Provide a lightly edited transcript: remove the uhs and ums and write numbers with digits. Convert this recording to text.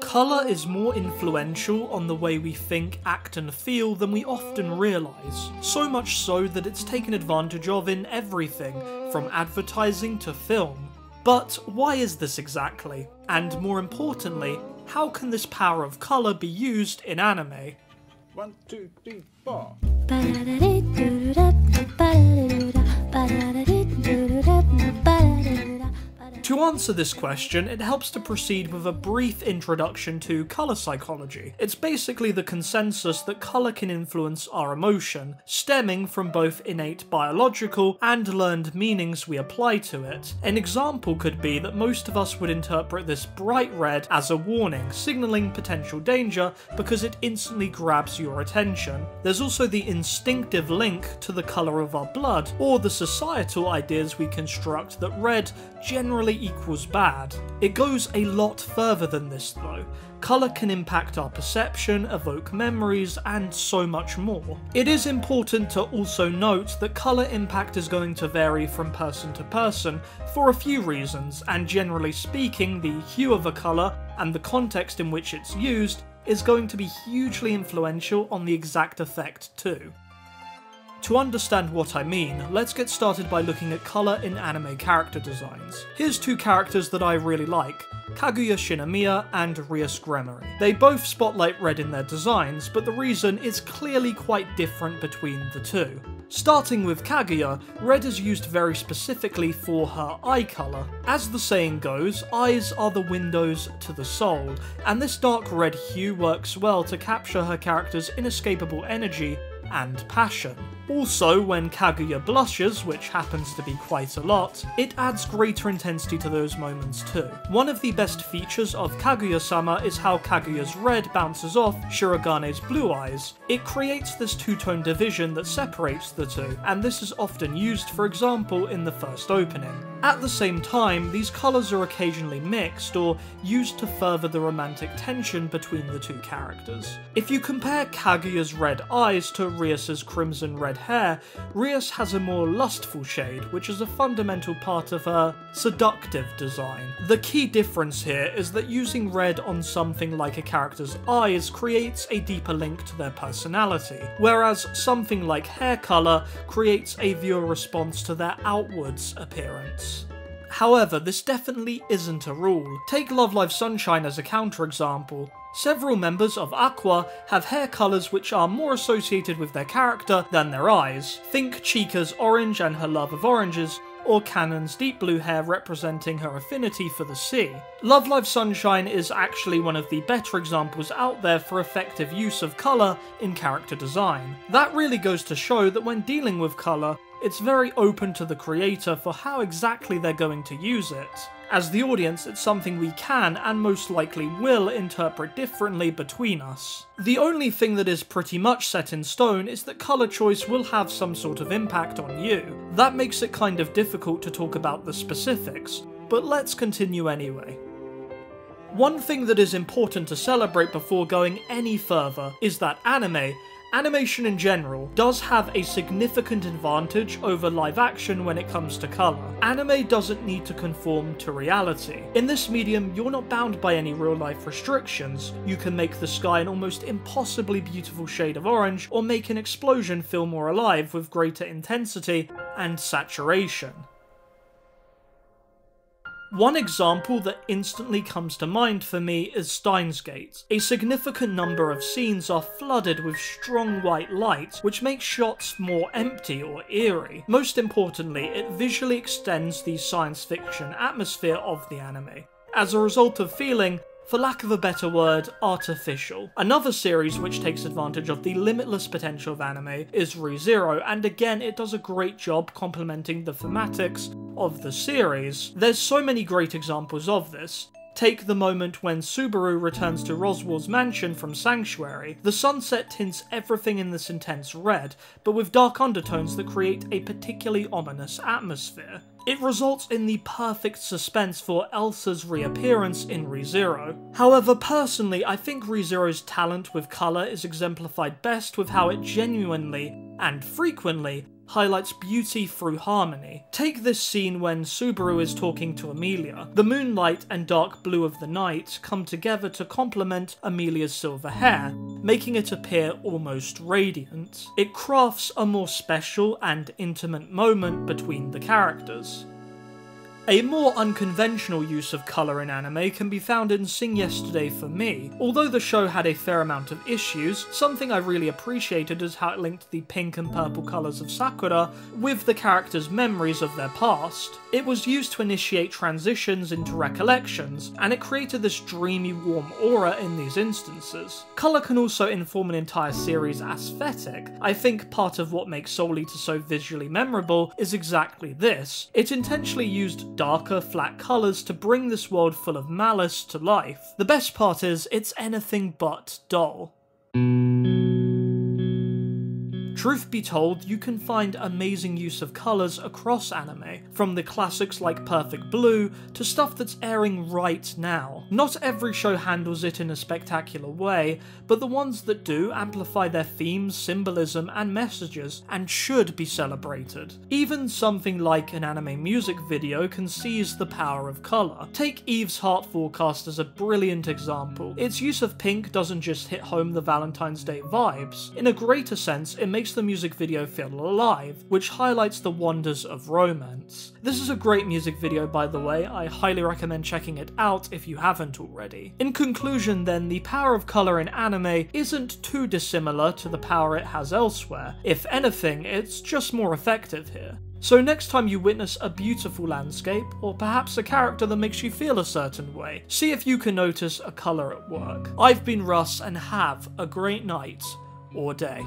Colour is more influential on the way we think, act and feel than we often realise, so much so that it's taken advantage of in everything, from advertising to film. But why is this exactly? And more importantly, how can this power of colour be used in anime? 1, 2, 3, 4. To answer this question, it helps to proceed with a brief introduction to colour psychology. It's basically the consensus that colour can influence our emotion, stemming from both innate biological and learned meanings we apply to it. An example could be that most of us would interpret this bright red as a warning, signalling potential danger because it instantly grabs your attention. There's also the instinctive link to the colour of our blood, or the societal ideas we construct that red generally equals bad. It goes a lot further than this though. Colour can impact our perception, evoke memories, and so much more. It is important to also note that colour impact is going to vary from person to person for a few reasons, and generally speaking, the hue of a colour and the context in which it's used is going to be hugely influential on the exact effect too. To understand what I mean, let's get started by looking at colour in anime character designs. Here's two characters that I really like, Kaguya-sama and Rias Gremory. They both spotlight red in their designs, but the reason is clearly quite different between the two. Starting with Kaguya, red is used very specifically for her eye colour. As the saying goes, eyes are the windows to the soul, and this dark red hue works well to capture her character's inescapable energy and passion. Also, when Kaguya blushes, which happens to be quite a lot, it adds greater intensity to those moments too. One of the best features of Kaguya-sama is how Kaguya's red bounces off Shiragane's blue eyes. It creates this two-tone division that separates the two, and this is often used, for example, in the first opening. At the same time, these colours are occasionally mixed or used to further the romantic tension between the two characters. If you compare Kaguya's red eyes to Rias's crimson red hair, Rias has a more lustful shade, which is a fundamental part of her seductive design. The key difference here is that using red on something like a character's eyes creates a deeper link to their personality, whereas something like hair colour creates a viewer response to their outwards appearance. However, this definitely isn't a rule. Take Love Live Sunshine as a counterexample. Several members of Aqua have hair colours which are more associated with their character than their eyes. Think Chica's orange and her love of oranges, or Kanon's deep blue hair representing her affinity for the sea. Love Live Sunshine is actually one of the better examples out there for effective use of colour in character design. That really goes to show that when dealing with colour, it's very open to the creator for how exactly they're going to use it. As the audience, it's something we can, and most likely will, interpret differently between us. The only thing that is pretty much set in stone is that colour choice will have some sort of impact on you. That makes it kind of difficult to talk about the specifics, but let's continue anyway. One thing that is important to celebrate before going any further is that animation in general, does have a significant advantage over live action when it comes to colour. Anime doesn't need to conform to reality. In this medium, you're not bound by any real life restrictions. You can make the sky an almost impossibly beautiful shade of orange, or make an explosion feel more alive with greater intensity and saturation. One example that instantly comes to mind for me is Steins Gate. A significant number of scenes are flooded with strong white light, which makes shots more empty or eerie. Most importantly, it visually extends the science fiction atmosphere of the anime, as a result of feeling, for lack of a better word, artificial. Another series which takes advantage of the limitless potential of anime is Re:Zero, and again it does a great job complementing the thematics of the series. There's so many great examples of this. Take the moment when Subaru returns to Roswell's mansion from Sanctuary. The sunset tints everything in this intense red, but with dark undertones that create a particularly ominous atmosphere. It results in the perfect suspense for Elsa's reappearance in Re:Zero. However, personally, I think Re:Zero's talent with colour is exemplified best with how it genuinely, and frequently, highlights beauty through harmony. Take this scene when Subaru is talking to Emilia. The moonlight and dark blue of the night come together to complement Emilia's silver hair, making it appear almost radiant. It crafts a more special and intimate moment between the characters. A more unconventional use of colour in anime can be found in Sing Yesterday for Me. Although the show had a fair amount of issues, something I really appreciated is how it linked the pink and purple colours of Sakura with the characters' memories of their past. It was used to initiate transitions into recollections, and it created this dreamy, warm aura in these instances. Colour can also inform an entire series' aesthetic. I think part of what makes Soul Eater so visually memorable is exactly this. It intentionally used darker, flat colours to bring this world full of malice to life. The best part is, it's anything but dull. Truth be told, you can find amazing use of colours across anime, from the classics like Perfect Blue to stuff that's airing right now. Not every show handles it in a spectacular way, but the ones that do amplify their themes, symbolism, and messages, and should be celebrated. Even something like an anime music video can seize the power of colour. Take Eve's Heart Forecast as a brilliant example. Its use of pink doesn't just hit home the Valentine's Day vibes. In a greater sense, it makes the music video feel alive, which highlights the wonders of romance. This is a great music video, by the way. I highly recommend checking it out if you haven't already. In conclusion then, the power of colour in anime isn't too dissimilar to the power it has elsewhere. If anything, it's just more effective here. So next time you witness a beautiful landscape, or perhaps a character that makes you feel a certain way, see if you can notice a colour at work. I've been Russ, and have a great night or day.